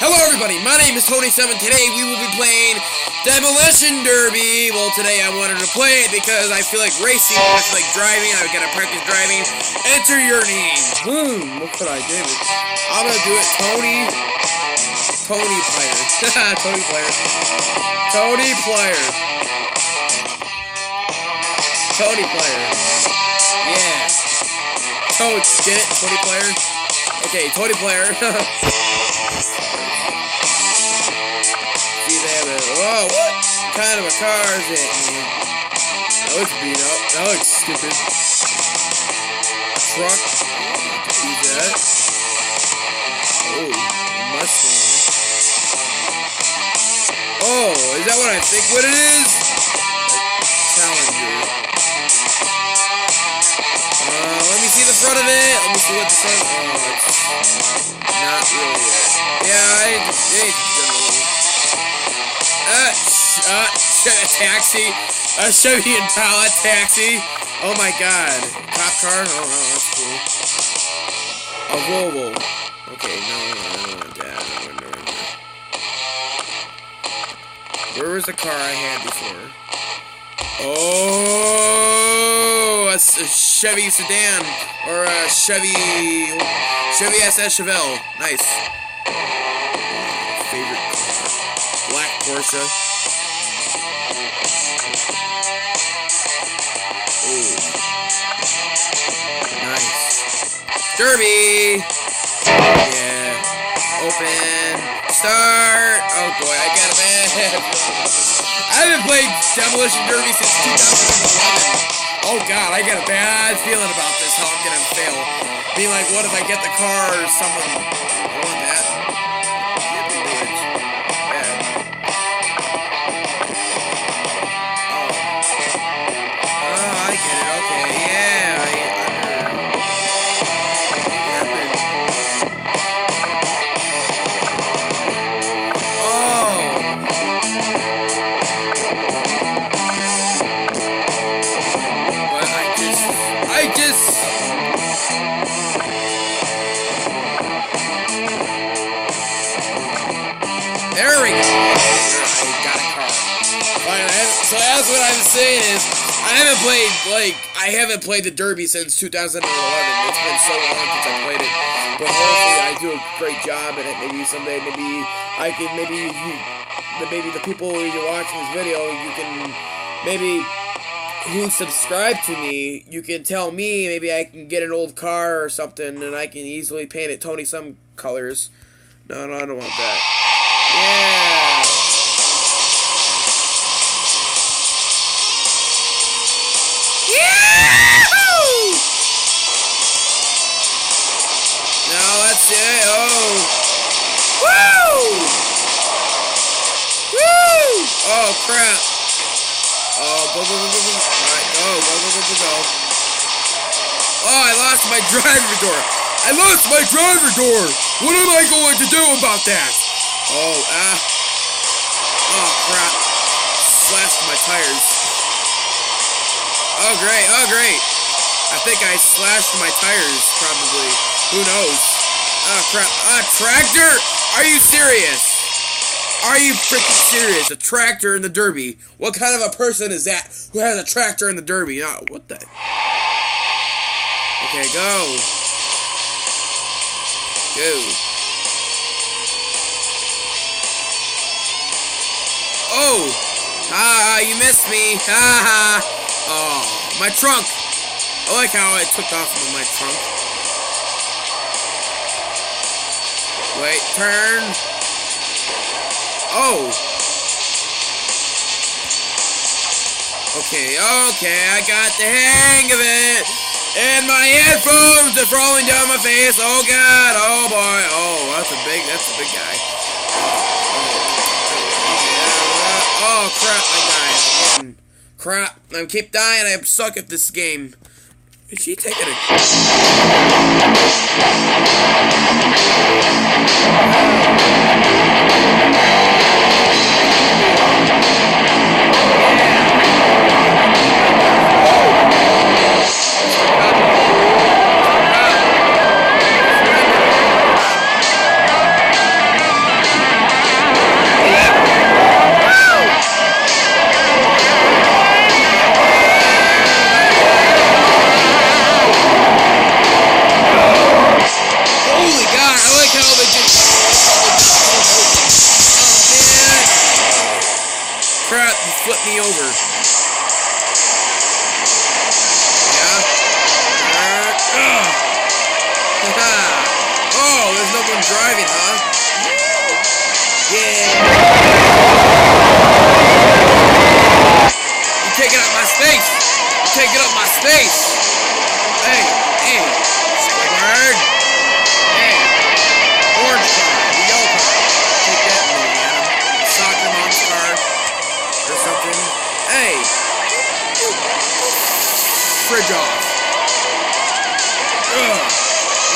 Hello everybody, my name is Tony7. Today we will be playing Demolition Derby. Well, today I wanted to play it because I feel like racing, I feel like driving, I gotta practice driving. Enter your name. What could I do? I'm gonna do it Tony Player. Tony Player. Tony Player. Tony Player. Yeah. Toads, get it? Tony Player? Okay, Tony Player. See that? Whoa, what kind of a car is it, man? That looks beat up. That looks stupid. Truck. Use that. Oh, Mustang. Oh, is that what I think what it is? Challenger. Let me see the front of it. Let me see what the front. Oh, it's not really yet. Yeah, it's generally. Taxi. A Chevy Impala taxi. Oh my god. Cop car? Oh, no, that's cool. A Volvo. Okay, no, I don't want that. No. Where was the car I had before? Oh, a Chevy sedan or a Chevy SS Chevelle. Nice. Favorite car. Black Porsche. Oh, nice. Derby. Yeah. Open. Start. Oh boy, I got a bad. I haven't played Demolition Derby since 2011. Oh god, I got a bad feeling about this, how I'm gonna fail. Being like, what if I get the car or someone... I want that. Can't do it. Bad. Oh, I get it, okay, yeah. There we go. I got a car. So that's what I'm saying is, I haven't played the Derby since 2011. It's been so long since I played it. But hopefully I do a great job at it. Maybe someday, maybe I can, maybe the people who are watching this video, you can, maybe who subscribe to me, you can tell me, maybe I can get an old car or something, and I can easily paint it Tony some colors. No, I don't want that. Yeah. Yahoo! Now that's it. Oh. Woo! Woo! Oh crap. Oh, go. Alright, go. Oh, I lost my driver door. What am I going to do about that? Oh, crap. Slashed my tires. Oh, great. I think I slashed my tires, probably. Who knows? Oh, crap. Tractor? Are you serious? Are you freaking serious? A tractor in the Derby. What kind of a person is that who has a tractor in the Derby? Oh, what the? Okay, go. Oh! You missed me. Oh, my trunk. I like how I took off of my trunk. Wait, turn. Oh. Okay, I got the hang of it. And my headphones are falling down my face. Oh god, oh boy. Oh, that's a big guy. Oh crap, I died. Crap, I keep dying. I suck at this game. Is she taking a... me over. Yeah? Oh, there's no one driving, huh? Yeah. You're taking up my space. You're taking up my space. Hey, Squidward. Hey, orange car, the yellow car. Take that movie, Adam. Soccer mom's car or something. Hey, fridge off. Ugh.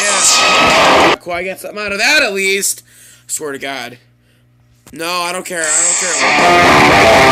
Yeah. Cool, I get something out of that at least. I swear to God. No, I don't care. I don't care.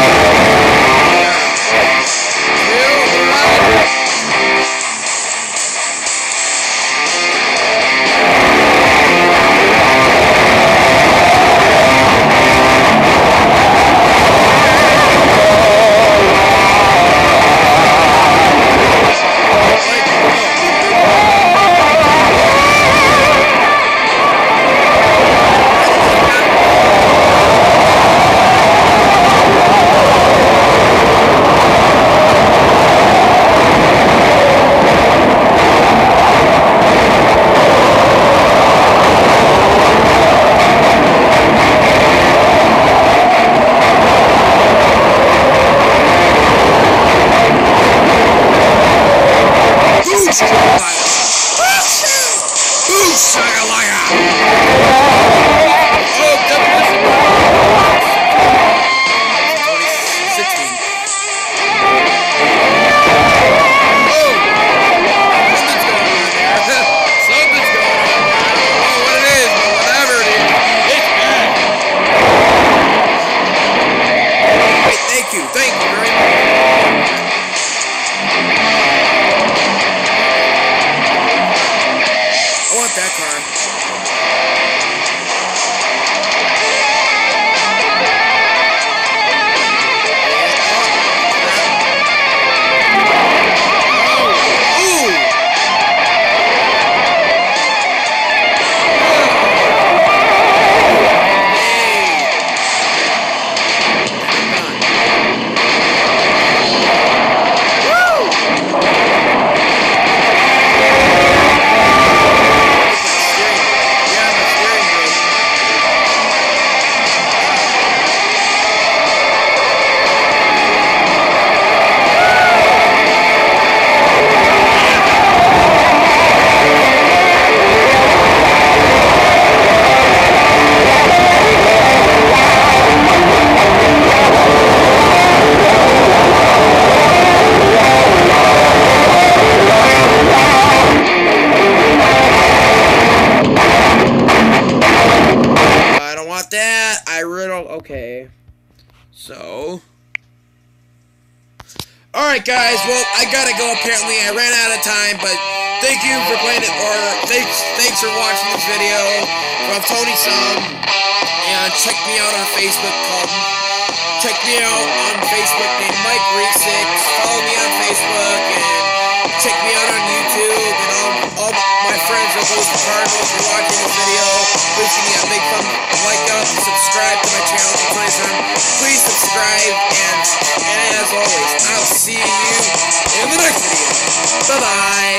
Okay. So. Alright, guys. Well, I gotta go apparently. I ran out of time, but thank you for playing it, or thanks for watching this video from Tony Sum. And check me out on Facebook check me out on Facebook named Mike Reesix. Follow me on Facebook and check me out on YouTube, and all my friends are both the Cardinals for watching this video. Please give me a big thumb up, subscribe to my channel. Please subscribe, and as always, I'll see you in the next video. Bye-bye.